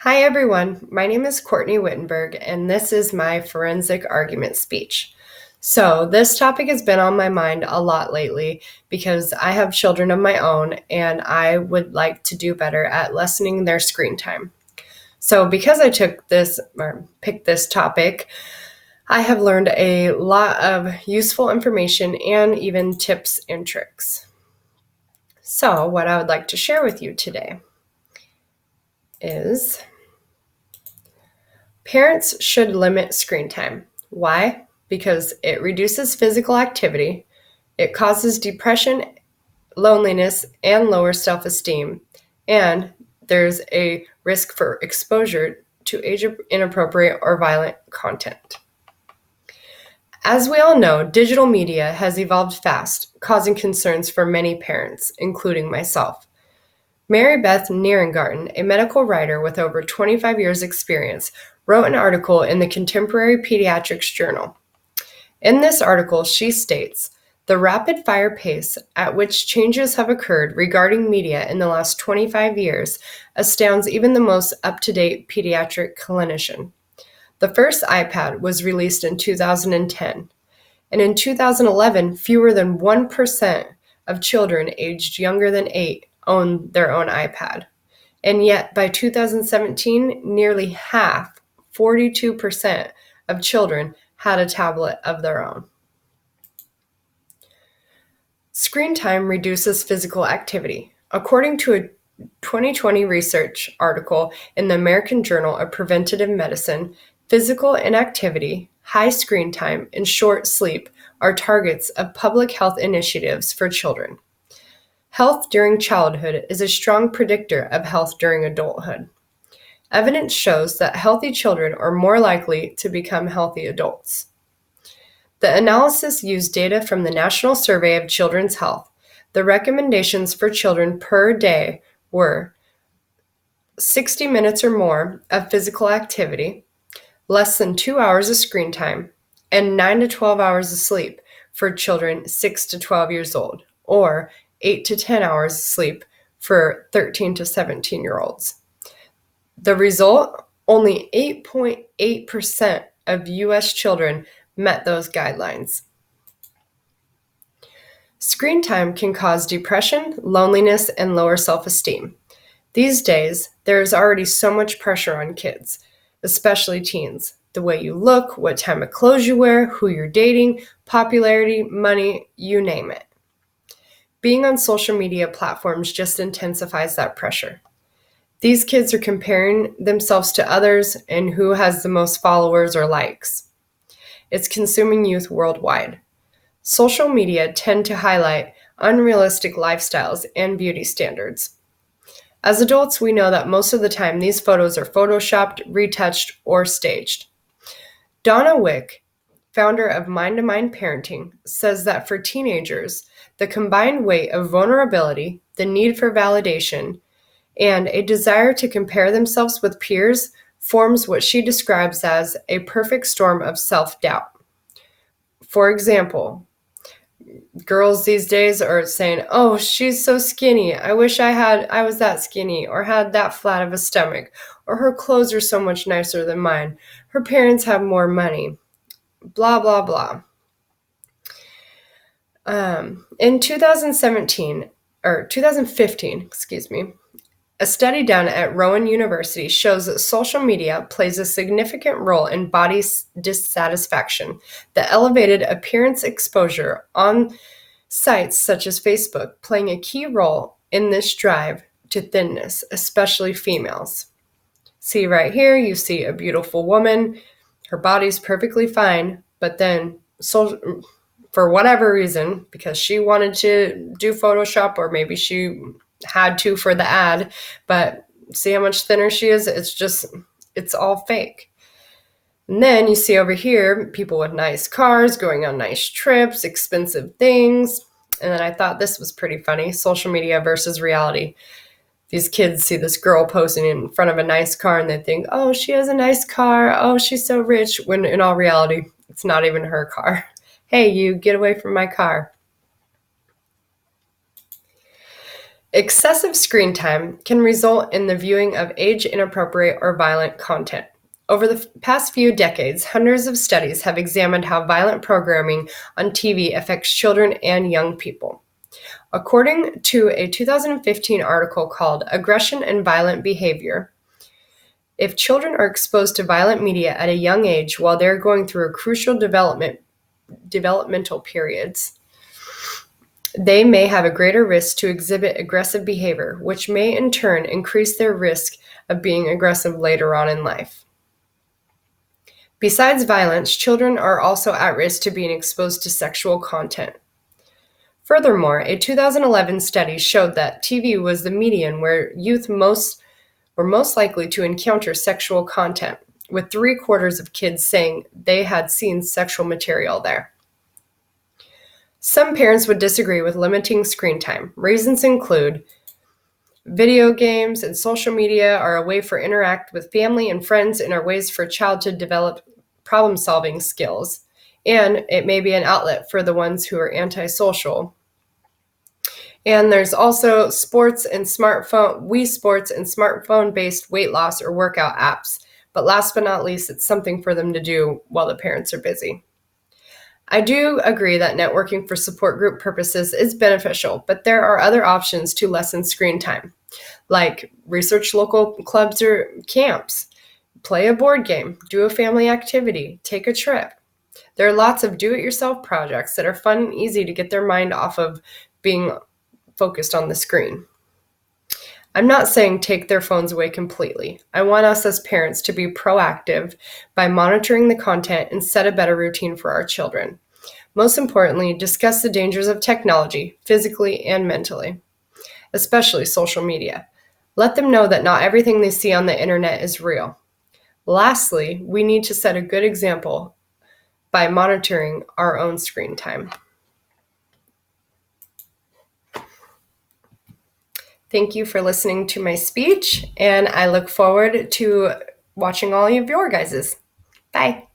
Hi, everyone. My name is Courtney Wittenberg, and this is my forensic argument speech. So, this topic has been on my mind a lot lately because I have children of my own and I would like to do better at lessening their screen time. So, because I picked this topic, I have learned a lot of useful information and even tips and tricks. So, what I would like to share with you today is parents should limit screen time. Why? Because it reduces physical activity, it causes depression, loneliness, and lower self esteem, and there's a risk for exposure to age inappropriate or violent content. As we all know, digital media has evolved fast, causing concerns for many parents, including myself. Mary Beth Nierengarten, a medical writer with over 25 years' experience, wrote an article in the Contemporary Pediatrics Journal. In this article, she states, "The rapid-fire pace at which changes have occurred regarding media in the last 25 years astounds even the most up-to-date pediatric clinician. The first iPad was released in 2010, and in 2011, fewer than 1% of children aged younger than 8 owned their own iPad. And yet, by 2017, nearly half, 42% of children had a tablet of their own." Screen time reduces physical activity. According to a 2020 research article in the American Journal of Preventive Medicine, physical inactivity, high screen time, and short sleep are targets of public health initiatives for children. Health during childhood is a strong predictor of health during adulthood. Evidence shows that healthy children are more likely to become healthy adults. The analysis used data from the National Survey of Children's Health. The recommendations for children per day were 60 minutes or more of physical activity, less than 2 hours of screen time, and 9 to 12 hours of sleep for children 6 to 12 years old, or 8 to 10 hours of sleep for 13 to 17-year-olds. The result? Only 8.8% of U.S. children met those guidelines. Screen time can cause depression, loneliness, and lower self-esteem. These days, there is already so much pressure on kids, especially teens. The way you look, what type of clothes you wear, who you're dating, popularity, money, you name it. Being on social media platforms just intensifies that pressure. These kids are comparing themselves to others and who has the most followers or likes. It's consuming youth worldwide. Social media tend to highlight unrealistic lifestyles and beauty standards. As adults, we know that most of the time these photos are photoshopped, retouched, or staged. Donna Wick, founder of Mind to Mind Parenting, says that for teenagers, the combined weight of vulnerability, the need for validation, and a desire to compare themselves with peers forms what she describes as a perfect storm of self-doubt. For example, girls these days are saying, "Oh, she's so skinny. I wish I was that skinny or had that flat of a stomach, or her clothes are so much nicer than mine. Her parents have more money." Blah, blah, blah. In 2015, a study done at Rowan University shows that social media plays a significant role in body dissatisfaction. The elevated appearance exposure on sites such as Facebook playing a key role in this drive to thinness, especially females. See right here, you see a beautiful woman. Her body's perfectly fine, but then for whatever reason, because she wanted to do Photoshop or maybe she had to for the ad, but see how much thinner she is? It's all fake. And then you see over here, people with nice cars, going on nice trips, expensive things. And then I thought this was pretty funny, social media versus reality. These kids see this girl posing in front of a nice car and they think, "Oh, she has a nice car. Oh, she's so rich," when in all reality, it's not even her car. "Hey, you get away from my car." Excessive screen time can result in the viewing of age-inappropriate or violent content. Over the past few decades, hundreds of studies have examined how violent programming on TV affects children and young people. According to a 2015 article called Aggression and Violent Behavior, if children are exposed to violent media at a young age while they're going through crucial developmental periods, they may have a greater risk to exhibit aggressive behavior, which may in turn increase their risk of being aggressive later on in life. Besides violence, children are also at risk to being exposed to sexual content. Furthermore, a 2011 study showed that TV was the medium where youth were most likely to encounter sexual content, with 3/4 of kids saying they had seen sexual material there. Some parents would disagree with limiting screen time. Reasons include video games and social media are a way for interact with family and friends and are ways for a child to develop problem-solving skills, and it may be an outlet for the ones who are antisocial. And there's also Wii Sports and smartphone-based weight loss or workout apps. But last but not least, it's something for them to do while the parents are busy. I do agree that networking for support group purposes is beneficial, but there are other options to lessen screen time, like research local clubs or camps, play a board game, do a family activity, take a trip. There are lots of do-it-yourself projects that are fun and easy to get their mind off of being focused on the screen. I'm not saying take their phones away completely. I want us as parents to be proactive by monitoring the content and set a better routine for our children. Most importantly, discuss the dangers of technology, physically and mentally, especially social media. Let them know that not everything they see on the internet is real. Lastly, we need to set a good example by monitoring our own screen time. Thank you for listening to my speech, and I look forward to watching all of your guys's. Bye.